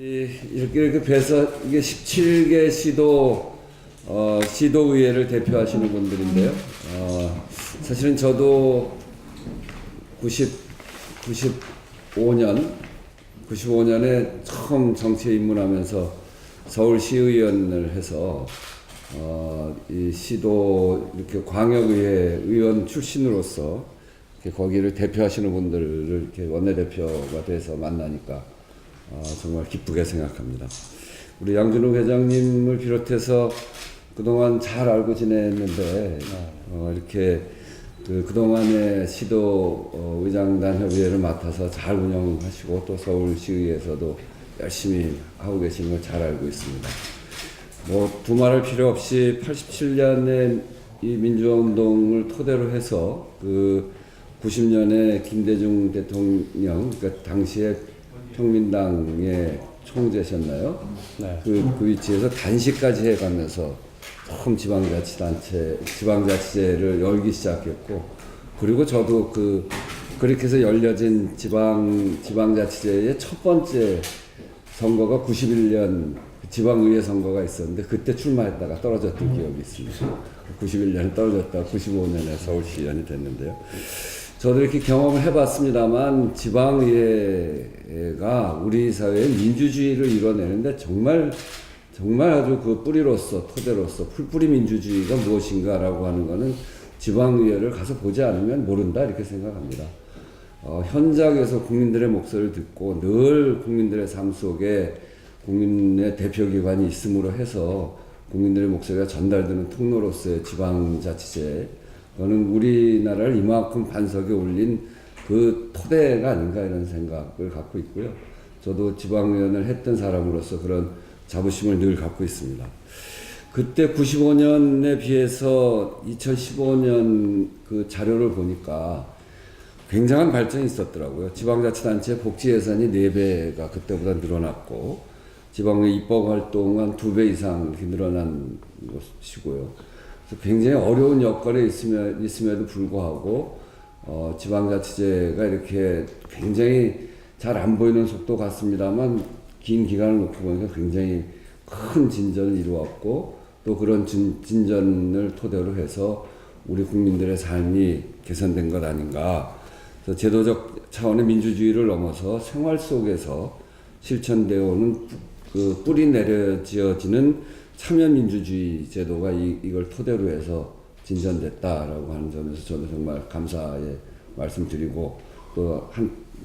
이렇게 뵈서 이게 17개 시도의회를 대표하시는 분들인데요. 사실은 저도 95년에 처음 정치에 입문하면서 서울시의원을 해서 이 시도 이렇게 광역의회 의원 출신으로서 이렇게 거기를 대표하시는 분들을 이렇게 원내대표가 돼서 만나니까 정말 기쁘게 생각합니다. 우리 양준호 회장님을 비롯해서 그동안 잘 알고 지냈는데 이렇게 그동안의 시도 의장단 협의회를 맡아서 잘 운영하시고 또 서울시의회에서도 열심히 하고 계시는 걸 잘 알고 있습니다. 뭐 두말할 필요 없이 87년에 이 민주화운동을 토대로 해서 90년에 김대중 대통령, 그러니까 당시에 평민당의 총재셨나요? 네. 그 위치에서 단식까지 해가면서 처음 지방자치제를 열기 시작했고, 그리고 저도 그렇게 해서 열려진 지방자치제의 첫 번째 선거가 91년 지방의회 선거가 있었는데, 그때 출마했다가 떨어졌던 기억이 있습니다. 91년에 떨어졌다가 95년에 서울시의원이 됐는데요. 저도 이렇게 경험을 해봤습니다만 지방의회가 우리 사회의 민주주의를 이뤄내는데 정말 아주 그 뿌리로서 토대로서 풀뿌리 민주주의가 무엇인가라고 하는 거는 지방의회를 가서 보지 않으면 모른다 이렇게 생각합니다. 현장에서 국민들의 목소리를 듣고 늘 국민들의 삶 속에 국민의 대표기관이 있음으로 해서 국민들의 목소리가 전달되는 통로로서의 지방자치제, 그거는 우리나라를 이만큼 반석에 올린 그 토대가 아닌가 이런 생각을 갖고 있고요. 저도 지방의원을 했던 사람으로서 그런 자부심을 늘 갖고 있습니다. 그때 95년에 비해서 2015년 그 자료를 보니까 굉장한 발전이 있었더라고요. 지방자치단체 복지 예산이 4배가 그때보다 늘어났고, 지방의 입법 활동은 2배 이상 이렇게 늘어난 것이고요. 그래서 굉장히 어려운 여건에 있음에도 불구하고, 지방자치제가 이렇게 굉장히 잘 안 보이는 속도 같습니다만, 긴 기간을 놓고 보니까 굉장히 큰 진전을 이루었고, 또 그런 진전을 토대로 해서 우리 국민들의 삶이 개선된 것 아닌가. 그래서 제도적 차원의 민주주의를 넘어서 생활 속에서 실천되어 오는 그 뿌리 내려지어지는 참여민주주의 제도가 이걸 토대로 해서 진전됐다라고 하는 점에서 저도 정말 감사의 말씀드리고,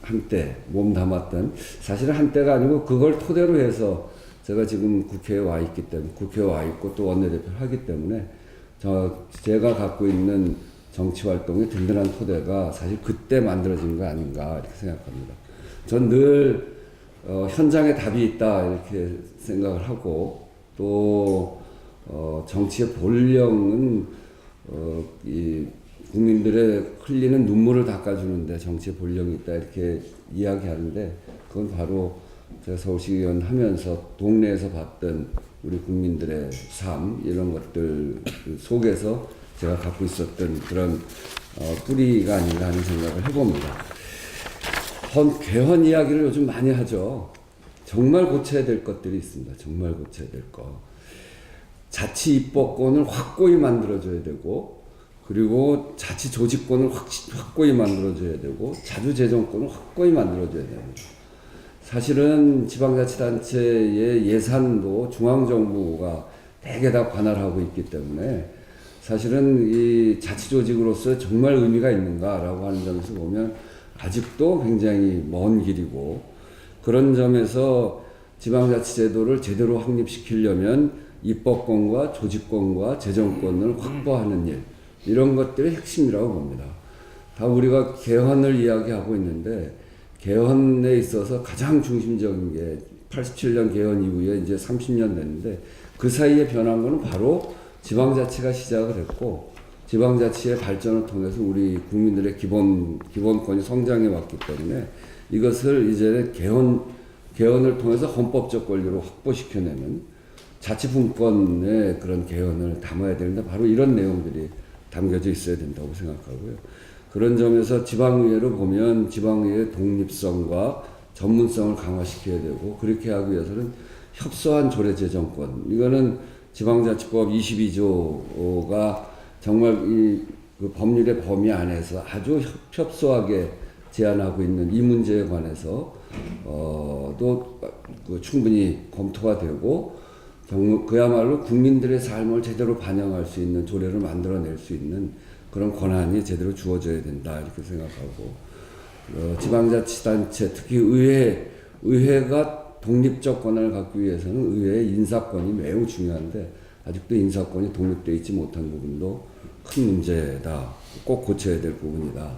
한때 몸담았던, 사실은 한때가 아니고 그걸 토대로 해서 제가 지금 국회에 와 있고 또 원내대표를 하기 때문에 제가 갖고 있는 정치 활동의 든든한 토대가 사실 그때 만들어진 거 아닌가 이렇게 생각합니다. 전 늘 현장에 답이 있다 이렇게 생각을 하고, 또 정치의 본령은 이 국민들의 흘리는 눈물을 닦아주는데 정치의 본령이 있다 이렇게 이야기하는데, 그건 바로 제가 서울시의원 하면서 동네에서 봤던 우리 국민들의 삶, 이런 것들 속에서 제가 갖고 있었던 그런 뿌리가 아닌가 하는 생각을 해봅니다. 개헌 이야기를 요즘 많이 하죠. 정말 고쳐야 될 것들이 있습니다. 정말 고쳐야 될 거. 자치 입법권을 확고히 만들어줘야 되고, 그리고 자치 조직권을 확고히 만들어줘야 되고, 자주재정권을 확고히 만들어줘야 됩니다. 사실은 지방자치단체의 예산도 중앙정부가 대개 다 관할하고 있기 때문에 사실은 이 자치조직으로서 정말 의미가 있는가라고 하는 점에서 보면 아직도 굉장히 먼 길이고, 그런 점에서 지방자치제도를 제대로 확립시키려면 입법권과 조직권과 재정권을 확보하는 일, 이런 것들이 핵심이라고 봅니다. 다 우리가 개헌을 이야기하고 있는데, 개헌에 있어서 가장 중심적인 게 87년 개헌 이후에 이제 30년 됐는데, 그 사이에 변한 거는 바로 지방자치가 시작을 했고, 지방자치의 발전을 통해서 우리 국민들의 기본권이 성장해 왔기 때문에 이것을 이제 개헌을 통해서 헌법적 권리로 확보시켜내는 자치분권의 그런 개헌을 담아야 되는데, 바로 이런 내용들이 담겨져 있어야 된다고 생각하고요. 그런 점에서 지방의회를 보면 지방의회의 독립성과 전문성을 강화시켜야 되고, 그렇게 하기 위해서는 협소한 조례제정권, 이거는 지방자치법 22조가 정말 그 법률의 범위 안에서 아주 협소하게 제안하고 있는 이 문제에 관해서 또 그 충분히 검토가 되고, 그야말로 국민들의 삶을 제대로 반영할 수 있는 조례를 만들어낼 수 있는 그런 권한이 제대로 주어져야 된다, 이렇게 생각하고, 지방자치단체, 특히 의회가 독립적 권한을 갖기 위해서는 의회의 인사권이 매우 중요한데, 아직도 인사권이 독립되어 있지 못한 부분도 큰 문제다. 꼭 고쳐야 될 부분이다.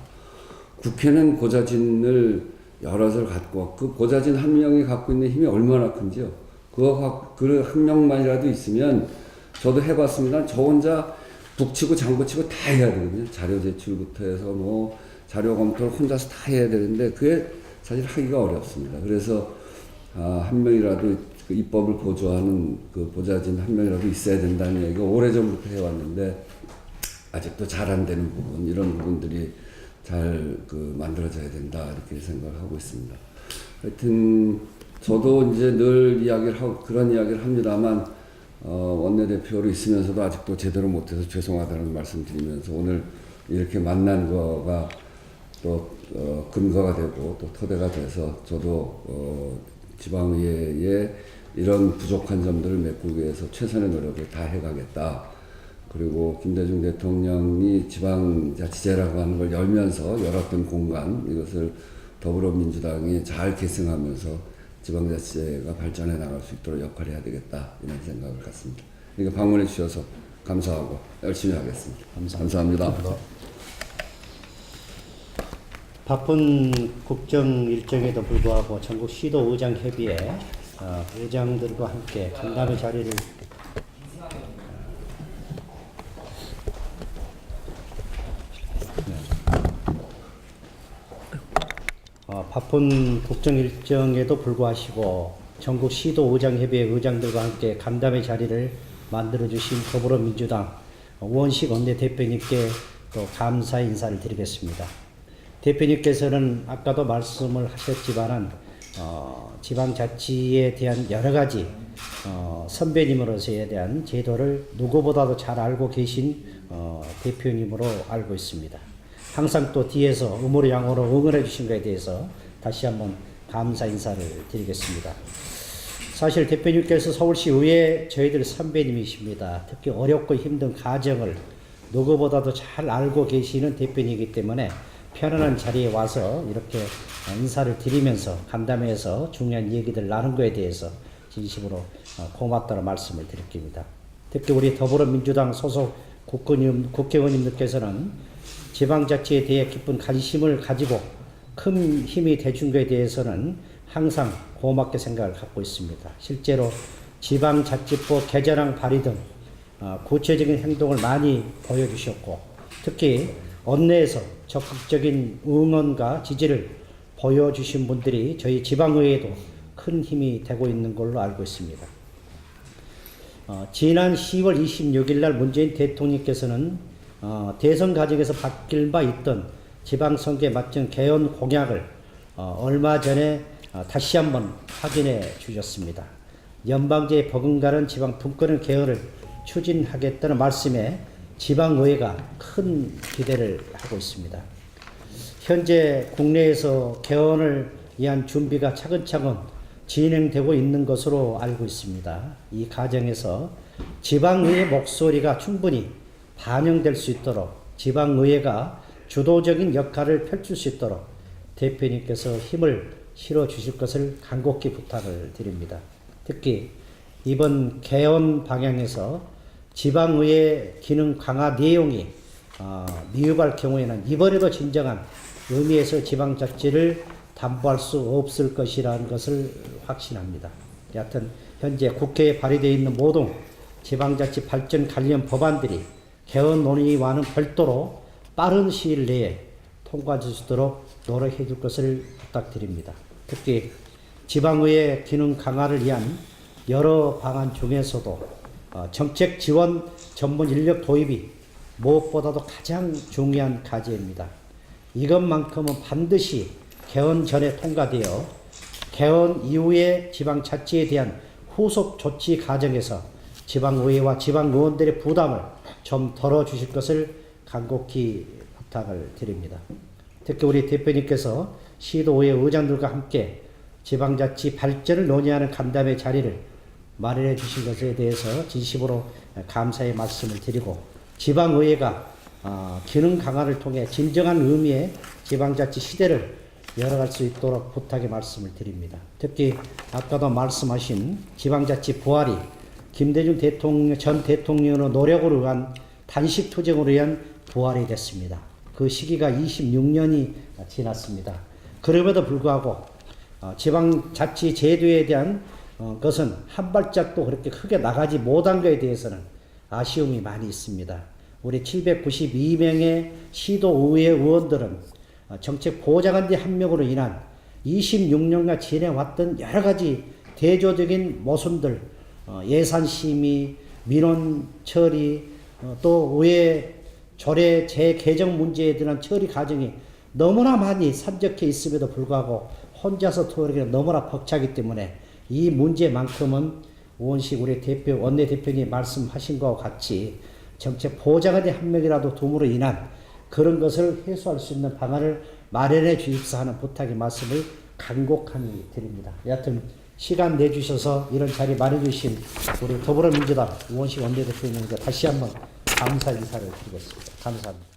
국회는 고자진을 여럿을 갖고, 그 고자진 한 명이 갖고 있는 힘이 얼마나 큰지요. 그 한 명만이라도 있으면, 저도 해봤습니다. 저 혼자 북치고 장구치고 다 해야 되거든요. 자료 제출부터 해서 뭐 자료 검토를 혼자서 다 해야 되는데, 그게 사실 하기가 어렵습니다. 그래서 한 명이라도 그 입법을 보조하는 그 보좌진 한 명이라도 있어야 된다는 얘기가 오래전부터 해왔는데, 아직도 잘 안 되는 부분, 이런 부분들이 잘 만들어져야 된다, 이렇게 생각을 하고 있습니다. 하여튼 저도 이제 늘 그런 이야기를 합니다만, 원내대표로 있으면서도 아직도 제대로 못해서 죄송하다는 말씀 드리면서, 오늘 이렇게 만난 거가 또 근거가 되고 또 토대가 돼서, 저도 지방의회에 이런 부족한 점들을 메꾸기 위해서 최선의 노력을 다 해가겠다. 그리고 김대중 대통령이 지방자치제라고 하는 걸 열었던 공간, 이것을 더불어민주당이 잘 계승하면서 지방자치제가 발전해 나갈 수 있도록 역할을 해야 되겠다, 이런 생각을 갖습니다. 그러니까 방문해 주셔서 감사하고 열심히 하겠습니다. 감사합니다. 바쁜 국정 일정에도 불구하고 전국 시도 의장 협의회 의장들과 함께 간담회 자리를 바쁜 국정 일정에도 불구하시고 전국 시도 의장 협의회 의장들과 함께 간담회 자리를 만들어 주신 더불어민주당 우원식 원내대표님께 또 감사 인사를 드리겠습니다. 대표님께서는 아까도 말씀을 하셨지만은 지방자치에 대한 여러 가지 선배님으로서에 대한 제도를 누구보다도 잘 알고 계신 대표님으로 알고 있습니다. 항상 또 뒤에서 음으로양으로 응원해 주신 것에 대해서 다시 한번 감사 인사를 드리겠습니다. 사실 대표님께서 서울시 의회 저희들 선배님이십니다. 특히 어렵고 힘든 가정을 누구보다도 잘 알고 계시는 대표님이기 때문에 편안한 자리에 와서 이렇게 인사를 드리면서 간담회에서 중요한 얘기들 나눈 것에 대해서 진심으로 고맙다는 말씀을 드립니다. 특히 우리 더불어민주당 소속 국회의원님들께서는 지방자치에 대해 깊은 관심을 가지고 큰 힘이 돼준 것에 대해서는 항상 고맙게 생각을 갖고 있습니다. 실제로 지방자치법 개정안 발의 등 구체적인 행동을 많이 보여주셨고, 특히 원내에서 적극적인 응원과 지지를 보여주신 분들이 저희 지방의회에도 큰 힘이 되고 있는 걸로 알고 있습니다. 지난 10월 26일 날 문재인 대통령께서는 대선 과정에서 바뀔 바 있던 지방선거에 맞춘 개헌 공약을 얼마 전에 다시 한번 확인해 주셨습니다. 연방제에 버금가는 지방 분권의 개헌을 추진하겠다는 말씀에 지방의회가 큰 기대를 하고 있습니다. 현재 국내에서 개헌을 위한 준비가 차근차근 진행되고 있는 것으로 알고 있습니다. 이 과정에서 지방의회 목소리가 충분히 반영될 수 있도록 지방의회가 주도적인 역할을 펼칠 수 있도록 대표님께서 힘을 실어 주실 것을 간곡히 부탁을 드립니다. 특히 이번 개헌 방향에서 지방의회 기능 강화 내용이 미흡할 경우에는 이번에도 진정한 의미에서 지방자치를 담보할 수 없을 것이라는 것을 확신합니다. 여하튼 현재 국회에 발의되어 있는 모든 지방자치 발전 관련 법안들이 개헌 논의와는 별도로 빠른 시일 내에 통과될 수 있도록 노력해 줄 것을 부탁드립니다. 특히 지방의회 기능 강화를 위한 여러 방안 중에서도 정책 지원 전문 인력 도입이 무엇보다도 가장 중요한 과제입니다. 이것만큼은 반드시 개헌 전에 통과되어 개헌 이후의 지방자치에 대한 후속 조치 과정에서 지방의회와 지방의원들의 부담을 좀 덜어주실 것을 간곡히 부탁을 드립니다. 특히 우리 대표님께서 시도의회 의장들과 함께 지방자치 발전을 논의하는 간담회 자리를 마련해 주신 것에 대해서 진심으로 감사의 말씀을 드리고, 지방의회가 기능 강화를 통해 진정한 의미의 지방자치 시대를 열어갈 수 있도록 부탁의 말씀을 드립니다. 특히 아까도 말씀하신 지방자치 부활이 김대중 전 대통령의 노력으로 의한 단식투쟁으로 의한 부활이 됐습니다. 그 시기가 26년이 지났습니다. 그럼에도 불구하고 지방자치 제도에 대한 것은 한 발짝도 그렇게 크게 나가지 못한 것에 대해서는 아쉬움이 많이 있습니다. 우리 792명의 시도의회 의원들은 정책 보좌관제 합력으로 인한 26년간 지내왔던 여러 가지 대조적인 모순들, 예산 심의, 민원 처리, 또 의회 조례 재개정 문제에 대한 처리 과정이 너무나 많이 산적해 있음에도 불구하고 혼자서 토론하기가 너무나 벅차기 때문에 이 문제만큼은 우원식 우리 원내대표님이 말씀하신 것과 같이 정책 보좌관제 합력이라도 둠으로 인한 그런 것을 해소할 수 있는 방안을 마련해 주십사 하는 부탁의 말씀을 간곡히 드립니다. 여하튼 시간 내주셔서 이런 자리 마련해 주신 우리 더불어민주당 우원식 원내대표님께 다시 한번 감사 인사를 드리겠습니다. 감사합니다.